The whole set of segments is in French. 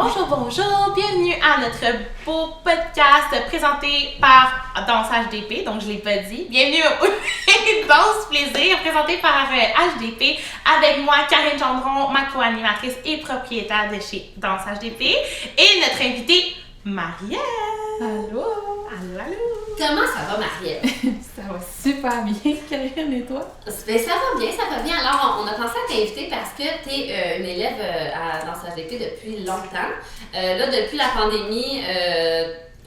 Bonjour, bonjour, bienvenue à notre beau podcast présenté par Danse HDP, donc je l'ai pas dit. Bienvenue au Danse Plaisir présenté par HDP avec moi, Karine Gendron, ma co-animatrice et propriétaire de chez Danse HDP et notre invitée, Marielle. Allô? Allô, allô. Comment ça va, Marielle? Ça va super bien, Karine, et toi? Ben, ça va bien. Alors, on a pensé à t'inviter parce que tu es une élève dans HDP depuis longtemps. Là, depuis la pandémie,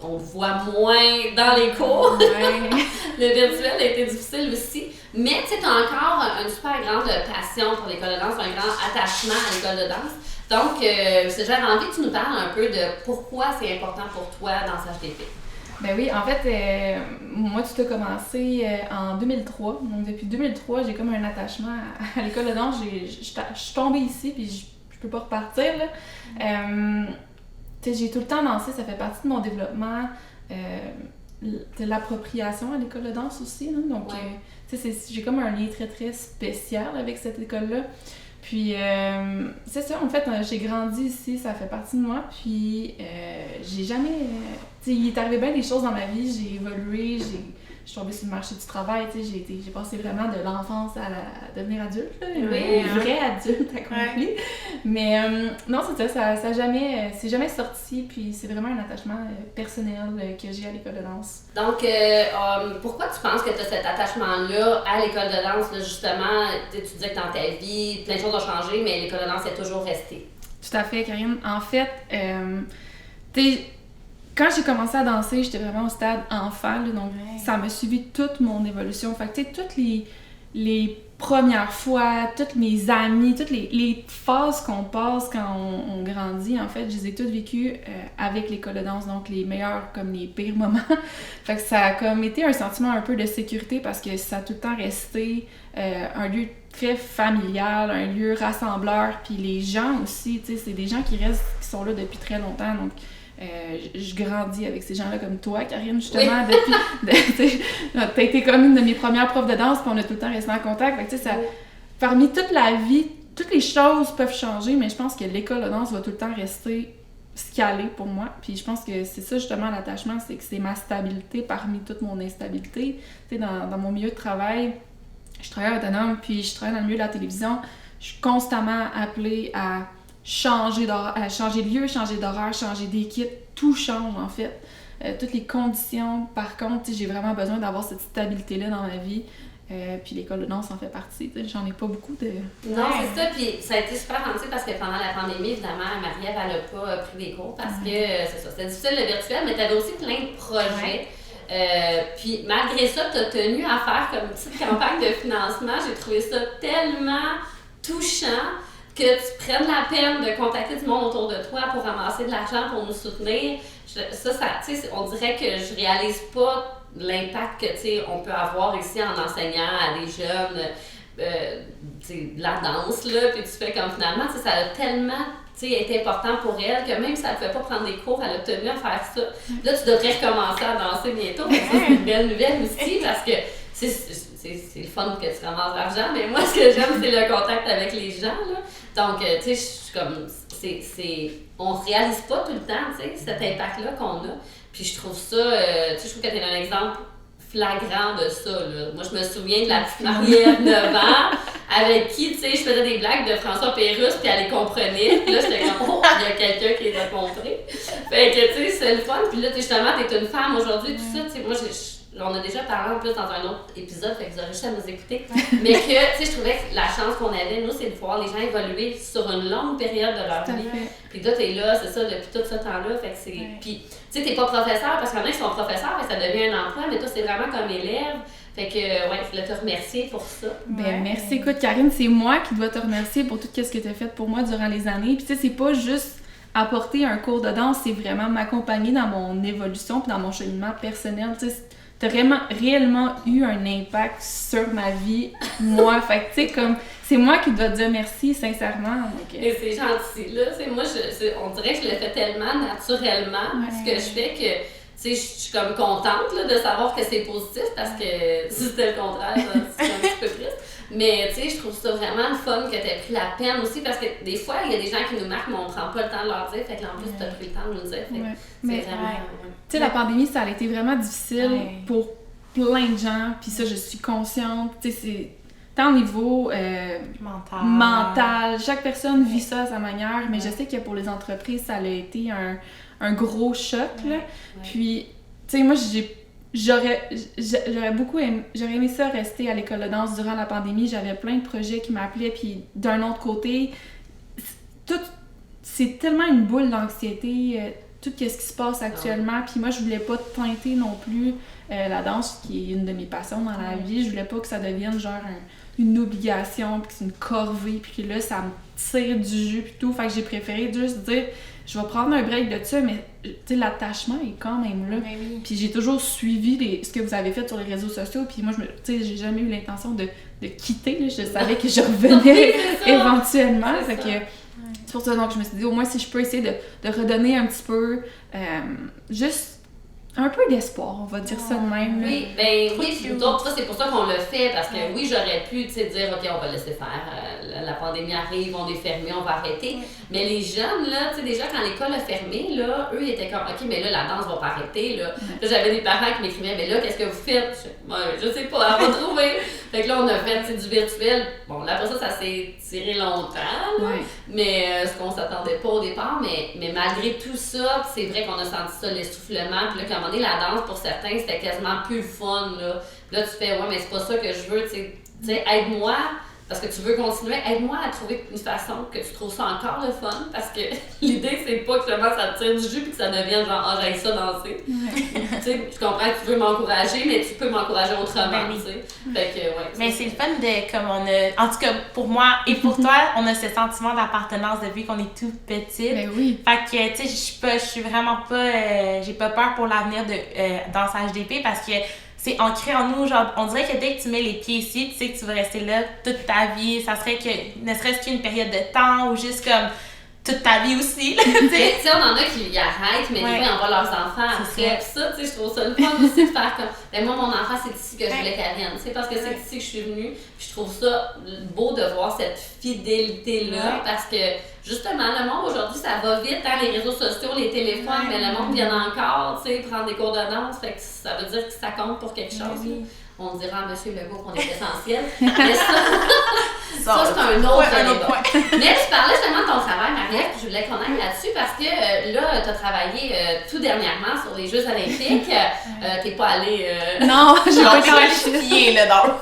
on te voit moins dans les cours. Ouais. Le virtuel a été difficile aussi. Mais tu as encore une super grande passion pour l'école de danse, un grand attachement à l'école de danse. Donc, j'avais envie que tu nous parles un peu de pourquoi c'est important pour toi dans HDP. Ben oui, en fait, moi, tout a commencé en 2003. Donc, depuis 2003, j'ai comme un attachement à l'école de danse. Je suis tombée ici, puis je peux pas repartir, là. Tu sais, j'ai tout le temps dansé, ça fait partie de mon développement. De l'appropriation à l'école de danse aussi, là. Donc, Ouais. tu sais, j'ai comme un lien très, très spécial avec cette école-là. Puis, c'est ça, en fait, j'ai grandi ici, ça fait partie de moi, puis j'ai jamais... tu sais, il est arrivé bien des choses dans ma vie, j'ai évolué, je suis tombée sur le marché du travail, tu sais, j'ai passé vraiment de l'enfance à devenir adulte, là, une vraie adulte accomplie. Ouais. Mais non, c'est ça c'est jamais sorti, puis c'est vraiment un attachement personnel que j'ai à l'école de danse. Donc, pourquoi tu penses que tu as cet attachement-là à l'école de danse, là, justement? Tu disais que dans ta vie, plein de choses ont changé, mais l'école de danse est toujours restée. Tout à fait, Karine. En fait, tu sais, quand j'ai commencé à danser, j'étais vraiment au stade enfant, là, donc ça m'a suivi toute mon évolution. Fait que, tu sais, toutes les premières fois, toutes mes amies, toutes les phases qu'on passe quand on grandit, en fait, je les ai toutes vécues avec l'école de danse, donc les meilleurs comme les pires moments. Fait que ça a comme été un sentiment un peu de sécurité parce que ça a tout le temps resté un lieu très familial, un lieu rassembleur, puis les gens aussi, tu sais, c'est des gens qui sont là depuis très longtemps, donc je grandis avec ces gens-là comme toi, Karine, justement, depuis... t'as été comme une de mes premières profs de danse, puis on a tout le temps resté en contact. Fait que, tu sais, parmi toute la vie, toutes les choses peuvent changer, mais je pense que l'école de danse va tout le temps rester ce qu'elle est pour moi. Puis je pense que c'est ça, justement, l'attachement, c'est que c'est ma stabilité parmi toute mon instabilité. Tu sais, dans mon milieu de travail, je travaille autonome, puis je travaille dans le milieu de la télévision. Je suis constamment appelée à changer de lieu, changer d'horaire, changer d'équipe, tout change en fait. Toutes les conditions, par contre, j'ai vraiment besoin d'avoir cette stabilité-là dans ma vie. Puis l'école de danse en fait partie, j'en ai pas beaucoup de... Non, c'est ça, puis ça a été super gentil parce que pendant la pandémie, évidemment, Marie-Ève, elle n'a pas pris des cours parce que, c'est ça, c'était difficile le virtuel, mais tu avais aussi plein de projets. Puis malgré ça, tu as tenu à faire comme une petite campagne de financement. J'ai trouvé ça tellement touchant que tu prennes la peine de contacter du monde autour de toi pour ramasser de l'argent pour nous soutenir. Ça tu sais, on dirait que je réalise pas l'impact que, tu sais, on peut avoir ici en enseignant à des jeunes de la danse, là, puis tu fais comme finalement, tu sais, ça a tellement, tu sais, été important pour elle que même si elle ne pouvait pas prendre des cours, elle a tenu à faire ça. Là, tu devrais recommencer à danser bientôt, mais ça, c'est une belle nouvelle aussi, parce que c'est le fun que tu ramasses l'argent, mais moi, ce que j'aime, c'est le contact avec les gens, là. Donc, tu sais, je suis comme, on réalise pas tout le temps, tu sais, cet impact-là qu'on a. Puis je trouve ça, tu sais, je trouve que t'es un exemple flagrant de ça, là. Moi, je me souviens de la petite Marielle, 9 ans, avec qui, tu sais, je faisais des blagues de François Pérusse, puis elle les comprenait. Puis là, j'étais comme, oh, il y a quelqu'un qui les a compris. Fait que, tu sais, c'est le fun. Puis là, justement, t'es une femme aujourd'hui, tout ça, tu sais, moi, on a déjà parlé en plus dans un autre épisode, fait que vous aurez juste à nous écouter. Mais que, tu sais, je trouvais que la chance qu'on avait, nous, c'est de voir les gens évoluer sur une longue période de leur vie. Puis toi, t'es là, c'est ça, depuis tout ce temps-là. Fait que c'est. Puis, tu sais, t'es pas professeur, parce qu'il y en a qui sont professeurs, et ça devient un emploi, mais toi, c'est vraiment comme élève. Fait que, ouais, je voulais te remercier pour ça. Ben, merci. Écoute, Karine, c'est moi qui dois te remercier pour tout ce que tu as fait pour moi durant les années. Puis, tu sais, c'est pas juste apporter un cours de danse, c'est vraiment m'accompagner dans mon évolution puis dans mon cheminement personnel. Tu sais, t'as réellement eu un impact sur ma vie, moi. Fait que, tu sais, comme, c'est moi qui dois te dire merci, sincèrement. Donc, et c'est gentil, là. C'est moi, on dirait que je le fais tellement naturellement, ce que je fais que, tu sais, je suis comme contente, là, de savoir que c'est positif, parce que si c'était le contraire, c'est un petit peu triste. Mais tu sais, je trouve ça vraiment le fun que tu aies pris la peine aussi parce que des fois, il y a des gens qui nous marquent, mais on prend pas le temps de leur dire. Fait que là, en plus, tu as pris le temps de nous le dire. Fait que Mais c'est vraiment. tu sais, la pandémie, ça a été vraiment difficile pour plein de gens. Puis ça, je suis consciente. Tu sais, c'est tant au niveau mental. Chaque personne vit ça à sa manière. Mais je sais que pour les entreprises, ça a été un gros choc. Là. Puis, tu sais, moi, j'aurais aimé ça rester à l'école de danse durant la pandémie. J'avais plein de projets qui m'appelaient. Puis d'un autre côté, c'est tellement une boule d'anxiété, tout ce qui se passe actuellement. Puis moi, je voulais pas teinter non plus la danse, qui est une de mes passions dans la vie. Je voulais pas que ça devienne genre une obligation, puis que c'est une corvée, puis que là, ça me tire du jus, puis tout. Fait que j'ai préféré juste dire, je vais prendre un break de ça, mais tu sais, l'attachement est quand même là. Oui. Puis j'ai toujours suivi ce que vous avez fait sur les réseaux sociaux, puis moi, tu sais, j'ai jamais eu l'intention de quitter, là. Je savais que je revenais éventuellement. Fait que c'est pour ça donc je me suis dit, au moins, si je peux essayer de redonner un petit peu, juste un peu d'espoir, on va dire ça de même. Là. Oui, c'est pour ça qu'on l'a fait, parce que oui, j'aurais pu dire, OK, on va laisser faire, la pandémie arrive, on est fermé, on va arrêter. Mais les jeunes, là, tu sais, déjà quand l'école a fermé, là, eux, ils étaient comme, OK, mais là, la danse va pas arrêter, là. Là, j'avais des parents qui m'écrivaient, mais là, qu'est-ce que vous faites? Je sais pas, on va trouver. Fait que là, on a fait du virtuel. Bon, là, après ça s'est tiré longtemps, là. Mais ce qu'on s'attendait pas au départ, mais malgré tout ça, c'est vrai qu'on a senti ça, l'essoufflement. Puis là, qu'à un moment donné, la danse, pour certains, c'était quasiment plus le fun, là. Puis là, tu fais, ouais, mais c'est pas ça que je veux, tu sais, aide-moi. Parce que tu veux continuer, aide-moi à trouver une façon que tu trouves ça encore le fun, parce que l'idée, c'est pas que seulement ça te tire du jus puis que ça devienne genre, ah, j'aille ça danser. Tu sais, je comprends que tu veux m'encourager, mais tu peux m'encourager autrement, tu sais. Fait que, ouais. Mais c'est le fun de, comme on a, en tout cas, pour moi et pour toi, on a ce sentiment d'appartenance depuis qu'on est tout petit. Mais oui. Fait que, tu sais, je suis vraiment pas, j'ai pas peur pour l'avenir de dansage d'épée parce que c'est ancré en nous, genre, on dirait que dès que tu mets les pieds ici, tu sais que tu vas rester là toute ta vie. Ça serait que, ne serait-ce qu'une période de temps ou juste comme toute ta vie aussi. Tu sais, on en a qui y arrêtent, mais des fois, ils envoient leurs enfants après. Puis ça, tu sais, je trouve ça le fun aussi de faire comme, ben moi, mon enfant, c'est ici que je voulais qu'elle vienne, tu sais, parce que c'est ici que je suis venue. Puis je trouve ça beau de voir cette fidélité-là, parce que, justement, le monde aujourd'hui, ça va vite, hein, les réseaux sociaux, les téléphones, mais le monde vient encore, tu sais, prendre des cours de danse, fait que ça veut dire que ça compte pour quelque chose. On dira à M. Legault qu'on est essentiel. Mais ça c'est un autre débat. Mais tu parlais justement de ton travail, Marielle, puis je voulais qu'on aille là-dessus parce que là, tu as travaillé tout dernièrement sur les Jeux olympiques. T'es pas allée... Non, j'ai pas été qualifiée, là, donc.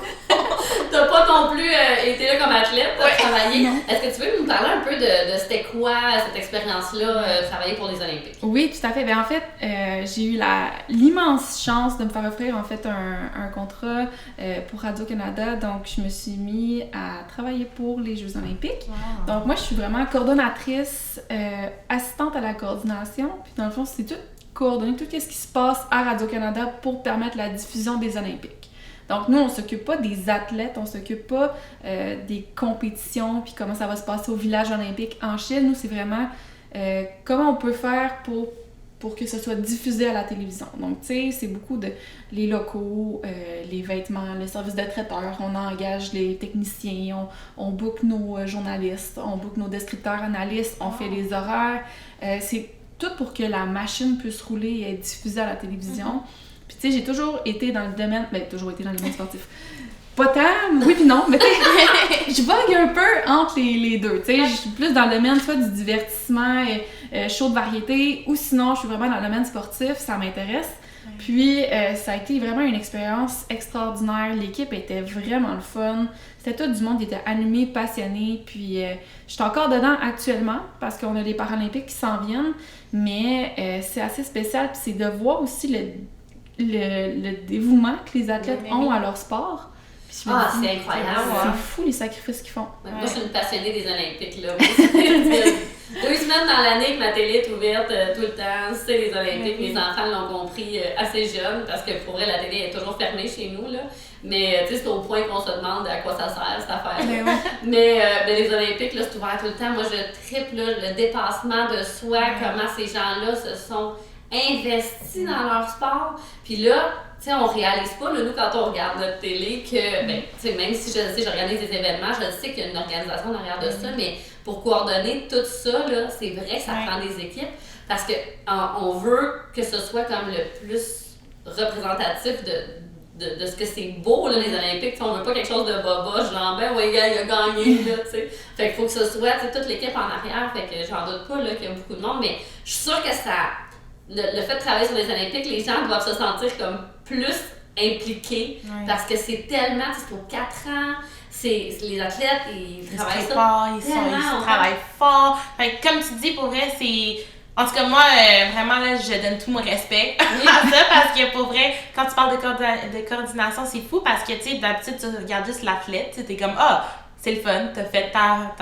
T'as pas non plus été là comme athlète, t'as travaillé. Est-ce que tu veux nous parler un peu de c'était quoi cette expérience-là, travailler pour les Olympiques? Oui, tout à fait. Ben, en fait, j'ai eu l'immense chance de me faire offrir en fait un contrat pour Radio-Canada. Donc, je me suis mis à travailler pour les Jeux olympiques. Wow. Donc, moi, je suis vraiment coordonnatrice, assistante à la coordination. Puis, dans le fond, c'est tout coordonner tout ce qui se passe à Radio-Canada pour permettre la diffusion des Olympiques. Donc, nous, on s'occupe pas des athlètes, on s'occupe pas des compétitions, puis comment ça va se passer au village olympique en Chine. Nous, c'est vraiment comment on peut faire pour que ce soit diffusé à la télévision. Donc, tu sais, c'est beaucoup de les locaux, les vêtements, le service de traiteur, on engage les techniciens, on book nos journalistes, on book nos descripteurs analystes, on fait les horaires. C'est tout pour que la machine puisse rouler et être diffusée à la télévision. Puis tu sais, j'ai toujours été dans le domaine sportif. Pas tant, oui puis non, mais tu sais, je vogue un peu entre les deux. Tu sais, je suis plus dans le domaine soit du divertissement, show de variété, ou sinon, je suis vraiment dans le domaine sportif, ça m'intéresse. Puis, ça a été vraiment une expérience extraordinaire. L'équipe était vraiment le fun. C'était tout du monde qui était animé, passionné. Puis, je suis encore dedans actuellement parce qu'on a les Paralympiques qui s'en viennent. Mais c'est assez spécial. Puis, c'est de voir aussi le dévouement que les athlètes ont à leur sport. C'est incroyable. C'est fou les sacrifices qu'ils font. Moi, je suis une passionnée des Olympiques. Là. 2 semaines dans l'année que ma télé est ouverte tout le temps, c'est les Olympiques. Mes enfants l'ont compris assez jeunes parce que pour eux, la télé est toujours fermée chez nous. Là. Mais c'est au point qu'on se demande à quoi ça sert cette affaire. Mais les Olympiques, là, c'est ouvert tout le temps. Moi, je triple le dépassement de soi, comment ces gens-là se sont investis dans leur sport. Puis là, tu sais, on réalise pas, là, nous, quand on regarde notre télé, que, ben, tu sais, même si je sais, j'organise des événements, je sais qu'il y a une organisation derrière de ça, mais pour coordonner tout ça, là, c'est vrai que ça prend des équipes, parce que on veut que ce soit comme le plus représentatif de ce que c'est beau, là, les Olympiques. T'sais, on veut pas quelque chose de boboche, genre, ben ouais, il a gagné, là, tu sais. Fait qu'il faut que ce soit, tu sais, toute l'équipe en arrière, fait que j'en doute pas, là, qu'il y a beaucoup de monde, mais je suis sûre que ça... Le fait de travailler sur les Olympiques, les gens doivent se sentir comme plus impliqués, parce que c'est tellement, c'est pour 4 ans, les athlètes, ils travaillent fort, ils travaillent fort. Fait que, comme tu dis, pour vrai, c'est... En tout cas, moi, vraiment, là, je donne tout mon respect à ça, parce que pour vrai, quand tu parles de coordination, c'est fou, parce que, tu sais, d'habitude, tu regardes juste l'athlète, tu t'es comme, c'est le fun, t'as fait ta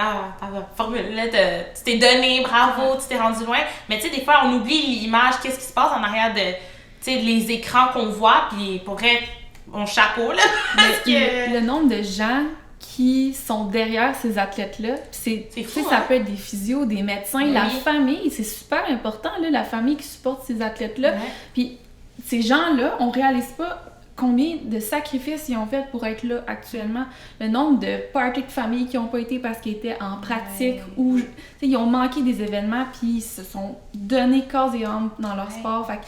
formule, là, tu t'es donné, bravo, tu t'es rendu loin. Mais tu sais, des fois, on oublie l'image, qu'est-ce qui se passe en arrière de, tu sais, les écrans qu'on voit, puis pour vrai, mon chapeau, là, parce que... Le nombre de gens qui sont derrière ces athlètes-là, c'est fou, ça peut être des physios, des médecins, la famille, c'est super important, là, la famille qui supporte ces athlètes-là. Puis ces gens-là, on réalise pas combien de sacrifices ils ont fait pour être là actuellement. Le nombre de parties de famille qui n'ont pas été parce qu'ils étaient en pratique ou ils ont manqué des événements puis ils se sont donnés corps et âme dans leur sport. Fait que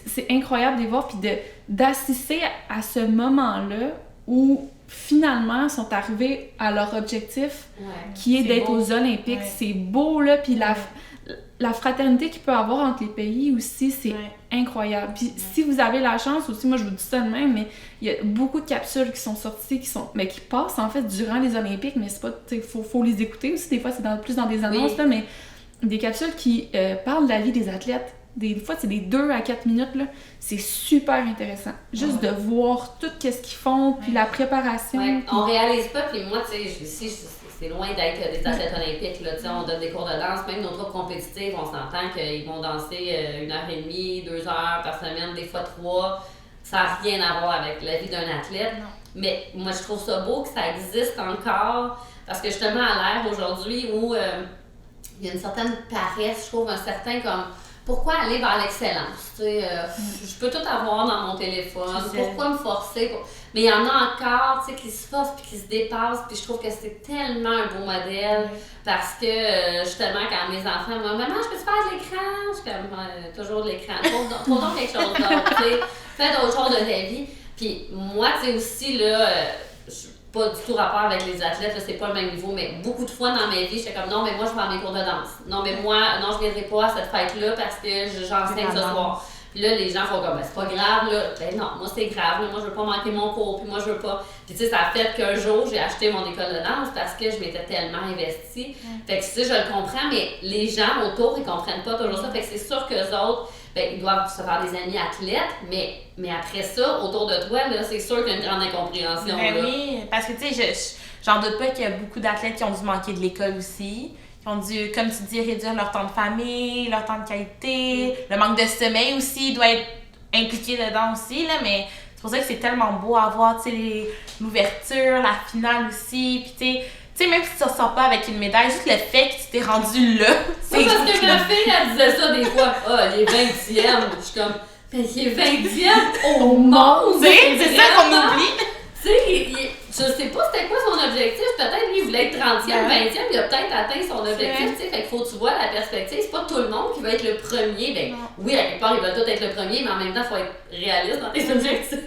c'est incroyable de les voir puis d'assister à ce moment-là où finalement sont arrivés à leur objectif qui est d'être aux Olympiques. C'est beau, là, puis la fraternité qu'il peut y avoir entre les pays aussi, c'est incroyable. Puis si vous avez la chance aussi, moi je vous dis ça de même, mais il y a beaucoup de capsules qui sont sorties, qui passent en fait durant les Olympiques, mais c'est pas, faut les écouter aussi, des fois c'est plus dans des annonces, là, mais des capsules qui parlent de la vie des athlètes. Des fois, c'est des 2 à 4 minutes, là. C'est super intéressant. Juste de voir tout ce qu'ils font, puis la préparation. Puis... On réalise pas, puis moi, tu sais, ici, c'est loin d'être des athlètes olympiques, là. Tu sais, on donne des cours de danse, même nos troupes compétitives, on s'entend qu'ils vont danser 1h30, 2 heures par semaine, des fois 3. Ça n'a rien à voir avec la vie d'un athlète. Non. Mais moi, je trouve ça beau que ça existe encore, parce que justement, à l'ère aujourd'hui où il y a une certaine paresse, je trouve, un certain comme... Pourquoi aller vers l'excellence? Je peux tout avoir dans mon téléphone. Pourquoi me forcer? Mais il y en a encore qui se forcent puis qui se dépassent. Puis je trouve que c'est tellement un beau modèle parce que justement, quand mes enfants me disent « Maman, je peux-tu faire de l'écran? » Je suis comme toujours de l'écran. Trouve donc quelque chose d'autre. Fais d'autres choses de ta vie. Puis moi, tu sais aussi, là, pas du tout rapport avec les athlètes, là, c'est pas le même niveau, mais beaucoup de fois dans ma vie, j'étais comme non, mais moi je vais à mes cours de danse. Non, mais moi, non, je viendrai pas à cette fête-là parce que j'enseigne ce soir. Puis là, les gens font comme, ben, c'est pas grave, là. Ben non, moi c'est grave, là. Moi je veux pas manquer mon cours, puis moi je veux pas. Puis tu sais, ça a fait qu'un jour, j'ai acheté mon école de danse parce que je m'étais tellement investie. Fait que tu sais, je le comprends, mais les gens autour, ils comprennent pas toujours ça. Fait que c'est sûr qu'eux autres, ben, ils doivent se faire des amis athlètes, mais après ça, autour de toi, là, c'est sûr qu'il y a une grande incompréhension. Ben là. Oui, parce que tu sais, j'en doute pas qu'il y a beaucoup d'athlètes qui ont dû manquer de l'école aussi, qui ont dû, comme tu dis, réduire leur temps de famille, leur temps de qualité, le manque de sommeil aussi doit être impliqué dedans aussi, là, mais c'est pour ça que c'est tellement beau à voir, tu sais, l'ouverture, la finale aussi, puis tu sais, même si tu ne ressors pas avec une médaille, juste le fait que tu t'es rendu là, c'est... Oui, parce que ma fille, elle disait ça des fois. « Ah, il est 20e. » Je suis comme, « Ben, il est 20e au monde! » C'est ça qu'on oublie! Tu sais, je sais pas c'était quoi son objectif. Peut-être lui, il voulait être 30e, 20e, il a peut-être atteint son objectif. Tu sais, fait qu'il faut que tu vois la perspective. C'est pas tout le monde qui va être le premier. Ben, oui, à quelque part, ils veulent tous être le premier, mais en même temps, il faut être réaliste dans tes objectifs.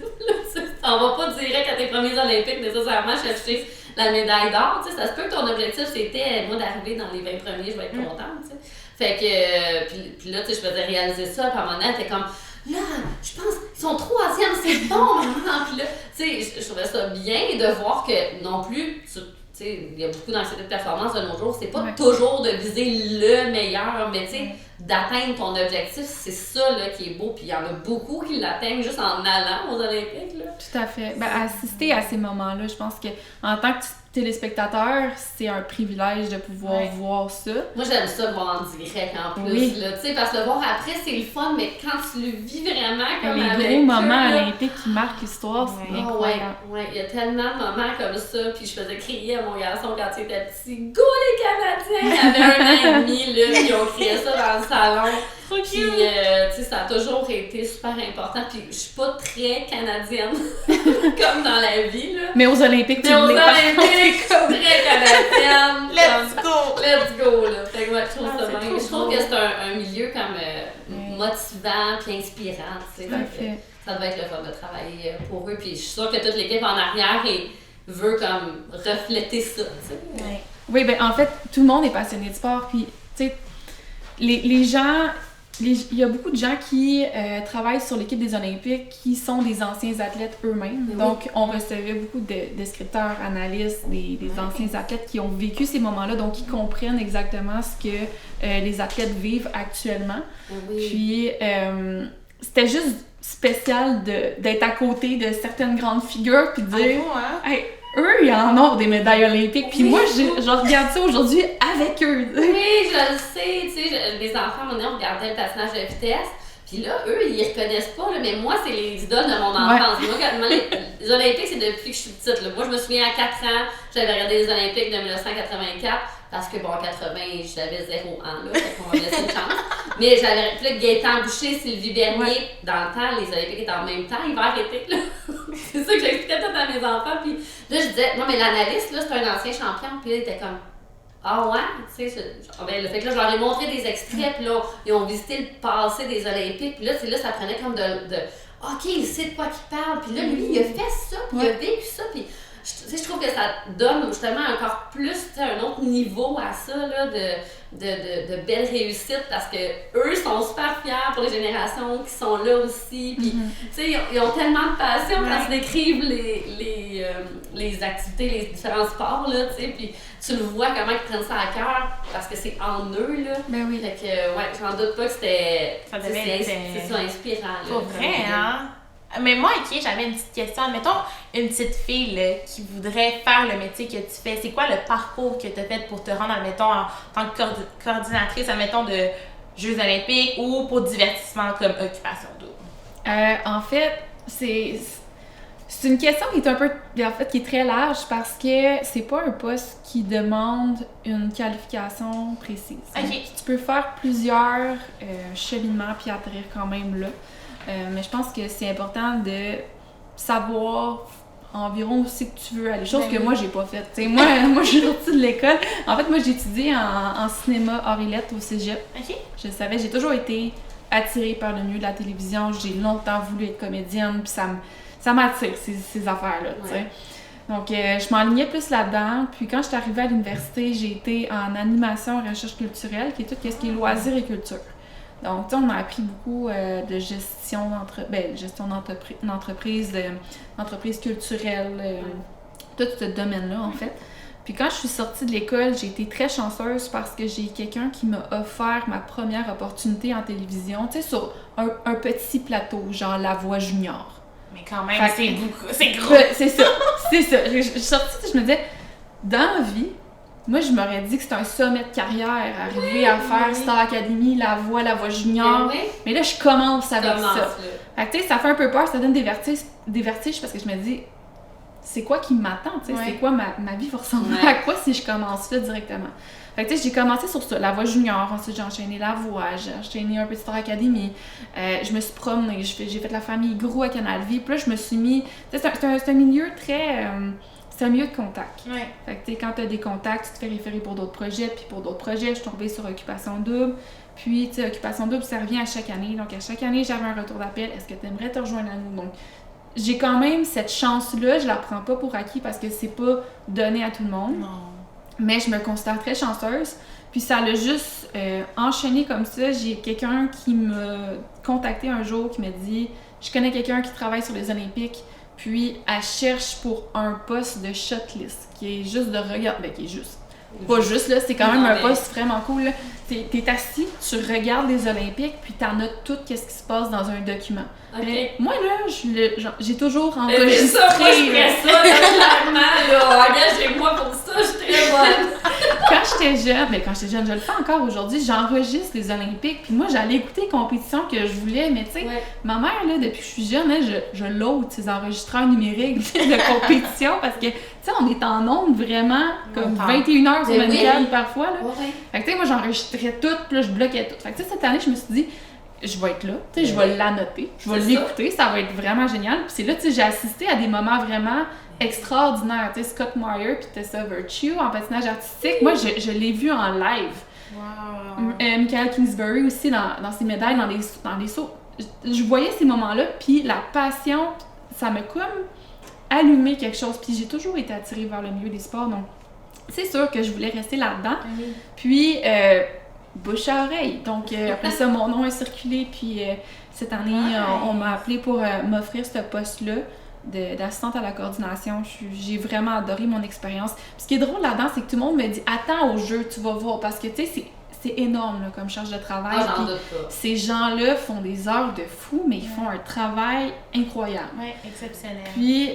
On va pas direct à tes premiers Olympiques nécessairement chercher la médaille d'or. Tu sais, ça se peut que ton objectif, c'était, moi, d'arriver dans les 20 premiers, je vais être contente. Tu sais. Fait que, puis là, tu sais, je faisais réaliser ça, puis à un moment donné, t'es comme, là, je pense, ils sont 3e, c'est bon, maman. Puis là, tu sais, je trouvais ça bien de voir que non plus, tu sais, il y a beaucoup d'anxiété de performance de nos jours, c'est pas toujours de viser le meilleur, mais tu sais, d'atteindre ton objectif, c'est ça là, qui est beau. Puis il y en a beaucoup qui l'atteignent juste en allant aux Olympiques. Là. Tout à fait. Ben, assister à ces moments-là, je pense que en tant que téléspectateur, c'est un privilège de pouvoir voir ça. Moi, j'aime ça le voir en direct en plus. Là, parce que le voir après, c'est le fun, mais quand tu le vis vraiment comme les avec gros moments olympiques qui marquent l'histoire, c'est incroyable. Ouais, il y a tellement de moments comme ça. Puis je faisais crier à mon garçon quand il était petit, « Go les Canadiens! » Il avait 1 an et demi, là, ils ont crié ça dans salon. Trop Puis, cute! tu sais, ça a toujours été super important. Puis, je suis pas très canadienne, comme dans la vie, là. Mais aux Olympiques, tu Mais aux l'es pas. Olympiques, je suis très canadienne. Let's go! Let's go, là. Fait que moi, je trouve Ah, ça c'est bien. trop Je trouve beau. que c'est un milieu comme motivant puis inspirant, tu sais. Fait que Parfait. ça devait être le fun de travailler pour eux. Puis je suis sûre que toute l'équipe en arrière veut comme refléter ça, tu sais. Ouais. Oui, ben en fait, tout le monde est passionné de sport, puis tu sais, les gens, il y a beaucoup de gens qui travaillent sur l'équipe des Olympiques qui sont des anciens athlètes eux-mêmes. Oui. Donc, on recevait beaucoup de descripteurs, analystes, des anciens athlètes qui ont vécu ces moments-là, donc qui comprennent exactement ce que les athlètes vivent actuellement. Oui. Puis, c'était juste spécial d'être à côté de certaines grandes figures, puis de dire... Bravo, hein? Hey, eux, ils en ont des médailles olympiques, puis Oui. moi, je regarde ça aujourd'hui avec eux. Oui, je le sais, tu sais, les enfants, à un moment donné, on regardait le patinage de vitesse, puis là, eux, ils reconnaissent pas, là, mais moi, c'est les idoles de mon enfance. Moi, quand les Olympiques, c'est depuis que je suis petite, là. Moi, je me souviens, à 4 ans, j'avais regardé les Olympiques de 1984, parce que, bon, en 80, j'avais 0 ans, là, fait qu'on m'a laissé une chance. Mais j'avais, puis là, Gaëtan Boucher, Sylvie Bernier, dans le temps, les Olympiques étaient en même temps, hiver-été, là. C'est ça que j'expliquais tout à mes enfants, puis là, je disais, non, mais l'analyste, là, c'est un ancien champion, puis là, il était comme... Ah ouais? Tu sais, ben, le fait que là, je leur ai montré des extraits, puis là, ils ont visité le passé des Olympiques, puis là, c'est là, ça prenait comme de OK, il sait de quoi qu'il parle, puis là, lui, il a fait ça, puis il a vécu ça, puis je trouve que ça donne justement encore plus, tu sais, un autre niveau à ça, là, de belles réussites, parce que eux sont super fiers pour les générations qui sont là aussi, puis tu sais, ils ont tellement de passion quand ils décrivent les activités, les différents sports, là, tu sais, puis tu le vois comment ils prennent ça à cœur, parce que c'est en eux, là. Ben oui. Fait que, ouais, j'en doute pas que c'était... Ça devait être, c'est ça, inspirant, là. Pour vrai, hein? Mais moi, ok, j'avais une petite question. Admettons, une petite fille là, qui voudrait faire le métier que tu fais. C'est quoi le parcours que tu as fait pour te rendre, admettons, en tant que coordinatrice, admettons, de Jeux olympiques ou pour divertissement comme Occupation Double? En fait, c'est une question qui est un peu, en fait, qui est très large parce que c'est pas un poste qui demande une qualification précise. Ok. Tu peux faire plusieurs cheminements puis atterrir quand même là. Mais je pense que c'est important de savoir environ où c'est que tu veux aller. Chose que moi, j'ai pas faite. Moi, je suis sortie de l'école. En fait, moi, j'ai étudié en cinéma hors-lettres au cégep. Ok. Je le savais, j'ai toujours été attirée par le milieu de la télévision. J'ai longtemps voulu être comédienne, puis ça m'attire, ces affaires-là, tu sais. Donc, je m'enlignais plus là-dedans. Puis quand je suis arrivée à l'université, j'ai été en animation et recherche culturelle, qui est tout ce qui est loisirs et culture. Donc, tu sais, on a appris beaucoup de gestion d'entreprise, d'entreprise culturelle, tout ce domaine-là, en fait. Puis quand je suis sortie de l'école, j'ai été très chanceuse parce que j'ai quelqu'un qui m'a offert ma première opportunité en télévision, tu sais, sur un petit plateau, genre La Voix Junior. Mais quand même, Fait c'est que- beaucoup. C'est gros. C'est ça, c'est ça. Je suis sortie, je me disais, dans la vie, moi, je m'aurais dit que c'était un sommet de carrière, arriver à faire Star Academy, La Voix Junior. Oui, Mais là, je commence avec commence, ça. là. Fait que, tu sais, ça fait un peu peur, ça donne des vertiges parce que je me dis, c'est quoi qui m'attend, tu sais, Ouais. c'est quoi ma vie va ressembler Ouais. à quoi si je commence là directement. Fait que, tu sais, j'ai commencé sur ça, La Voix Junior, ensuite j'ai enchaîné La Voix, j'ai enchaîné un peu de Star Academy, je me suis promenée, j'ai fait La Famille Gros à Canal Vie, puis là, je me suis mis, tu sais, c'est un milieu très, c'est un milieu de contact. Ouais. Fait que, tu sais, quand tu as des contacts, tu te fais référer pour d'autres projets, puis pour d'autres projets, je suis tombée sur Occupation Double. Puis, tu sais, Occupation Double, ça revient à chaque année. Donc, à chaque année, j'avais un retour d'appel. Est-ce que tu aimerais te rejoindre à nous? Donc, j'ai quand même cette chance-là. Je la prends pas pour acquis parce que c'est pas donné à tout le monde. Non. Mais je me considère très chanceuse. Puis, ça l'a juste enchaîné comme ça. J'ai quelqu'un qui m'a contacté un jour qui m'a dit « Je connais quelqu'un qui travaille sur les Olympiques. » Puis, elle cherche pour un poste de shotlist, qui est juste de regarder. Ben, qui est juste. Pas juste, là, c'est quand même Non, un mais- poste vraiment cool, là. T'es assis, tu regardes les Olympiques, puis t'en as tout ce qui se passe dans un document. OK. Mais moi, là, j'ai toujours C'est enregistré. ça, moi, je là. ferais ça, là, clairement, là. Engagez-moi pour ça, je suis très bonne. Quand j'étais jeune, je le fais encore aujourd'hui, j'enregistre les Olympiques, puis moi, j'allais écouter les compétitions que je voulais, mais tu sais, Ouais. ma mère, là, depuis que je suis jeune, hein, je load ces enregistreurs numériques de compétition parce que, tu sais, on est en ondes vraiment comme Longtemps. 21h sur Mais 24 oui. parfois, là. Ouais. Fait que tu sais, moi j'enregistrais tout, puis là je bloquais tout. Fait que tu sais, cette année, je me suis dit, je vais être là, tu sais, je vais la noter, je vais C'est l'écouter, ça va être vraiment génial. Puis c'est là, tu sais, j'ai assisté à des moments vraiment extraordinaires. Tu sais, Scott Meyer puis Tessa Virtue en patinage artistique, moi je l'ai vu en live. Wow. Michael Kingsbury aussi dans ses médailles, dans les sauts. Je voyais ces moments-là, puis la passion, ça m'a comme allumé quelque chose. Puis j'ai toujours été attirée vers le milieu des sports, donc c'est sûr que je voulais rester là-dedans. Oui. Puis, bouche à oreille. Donc, après ça, mon nom a circulé, puis cette année, on m'a appelé pour m'offrir ce poste-là d'assistante à la coordination. J'ai vraiment adoré mon expérience. Puis ce qui est drôle là-dedans, c'est que tout le monde me dit « Attends au jeu, tu vas voir » parce que, tu sais, c'est énorme là, comme charge de travail. Ah, j'en Puis doute pas. ces gens-là font des heures de fou, mais ils font un travail incroyable. Ouais, exceptionnel. Puis,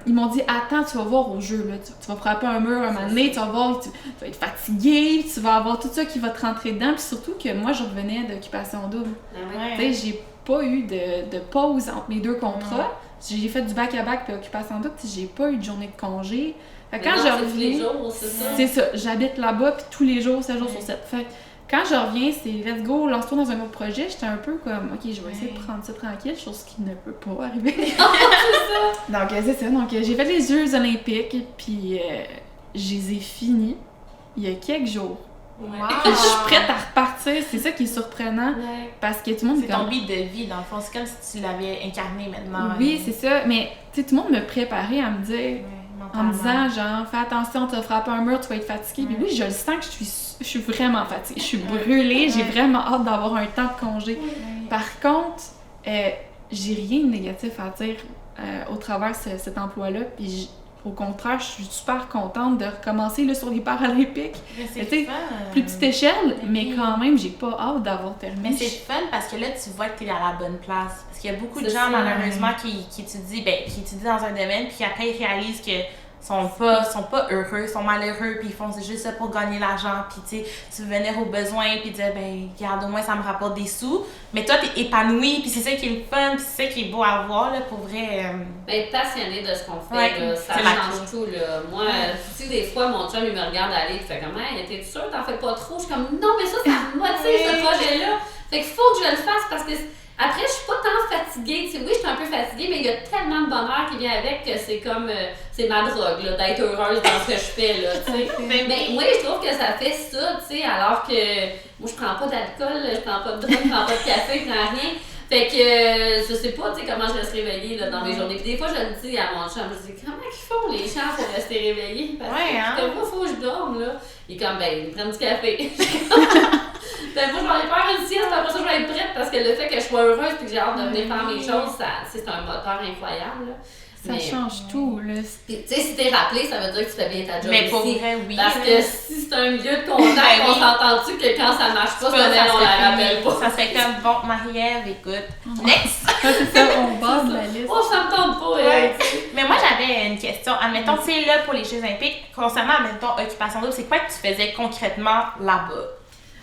ils m'ont dit, attends, tu vas voir au jeu, là. Tu vas frapper un mur un moment donné, tu vas voir, tu vas être fatigué, tu vas avoir tout ça qui va te rentrer dedans. Puis surtout que moi, je revenais d'occupation double. Ah ouais. Tu sais, j'ai pas eu de pause entre mes deux contrats. J'ai fait du back-à-back puis occupation double, puis j'ai pas eu de journée de congé. Fait que Mais quand non, je c'est tous les reviens, jours, c'est ça. c'est ça, j'habite là-bas, puis tous les jours, 7 jours sur 7. Fait que quand je reviens, c'est let's go, lance-toi dans un autre projet. J'étais un peu comme, ok, je vais essayer de prendre ça tranquille, chose qui ne peut pas arriver. Donc, c'est ça. Donc, j'ai fait les Jeux Olympiques, puis je les ai finis il y a quelques jours. Wow. Puis je suis prête à repartir. C'est ça qui est surprenant, Ouais. parce que tout le monde C'est est comme... ton but de vie, dans le fond. C'est comme si tu l'avais incarné maintenant. Oui, c'est ça. Mais, tu sais, tout le monde me préparait à me dire... Ouais, En me mentalement. disant, genre, fais attention, tu vas frapper un mur, tu vas être fatiguée. Puis oui, je le sens que je suis vraiment fatiguée. Je suis brûlée, j'ai vraiment hâte d'avoir un temps de congé. Ouais. Par contre, j'ai rien de négatif à dire au travers de cet emploi-là. Puis au contraire, je suis super contente de recommencer là, sur les Paralympiques. Mais c'est Tu sais, fun. Plus petite échelle, mais oui. quand même, j'ai pas hâte d'avoir terminé. Mais c'est fun parce que là, tu vois que tu es à la bonne place. Parce qu'il y a beaucoup de C'est gens, ça. malheureusement, qui étudient dans un domaine, puis après, ils réalisent que sont pas heureux, sont malheureux, puis ils font c'est juste ça pour gagner l'argent, puis tu sais, tu veux venir aux besoins, puis dire, ben, regarde, au moins, ça me rapporte des sous. Mais toi, t'es épanoui, puis c'est ça qui est le fun, puis c'est ça qui est beau à voir, là, pour vrai. Être passionné de ce qu'on fait, Ouais, là, ça c'est la change tout. Là. Moi, tu sais, des fois, mon chum, il me regarde aller, il fait comme, hey, t'es sûr, t'en fais pas trop? Je suis comme, non, mais ça me motive, ce projet-là. Fait qu'il faut que je le fasse parce que après, je suis pas tant fatiguée. Tu sais, oui, je suis un peu fatiguée, mais il y a tellement de bonheur qui vient avec que c'est comme, c'est ma drogue, là, d'être heureuse dans ce que je fais, là, tu sais. Mais moi, je trouve que ça fait ça, tu sais, alors que moi, je prends pas d'alcool, je prends pas de drogue, je prends pas de café, je prends rien. Fait que je sais pas, tu sais, comment je reste réveillée là, dans mes journées. Puis des fois, je le dis à mon chum, je dis, comment ils font les gens pour rester réveillés? Parce que moi, faut que je dorme, là. Il est comme, ben, ils prennent du café. Ben, moi, je vais aller faire une sieste, après ça, je vais être prête parce que le fait que je sois heureuse et que j'ai hâte de venir faire mes choses, c'est un moteur incroyable. Là. Ça change tout, là. Tu sais, si t'es rappelé, ça veut dire que tu fais bien ta job Mais pour ici. vrai, oui. Parce que si c'est un milieu de contact, on s'entend-tu que quand ça marche pas, on la rappelle pas. Ça serait comme, bon, Marie-Ève, écoute, next! C'est ça, on base la liste. Oh, ça me tente pas, Ouais. Mais moi, j'avais une question. Admettons, tu sais, là, pour les Jeux Olympiques, concernant, admettons, Occupation Double, c'est quoi que tu faisais concrètement là-bas?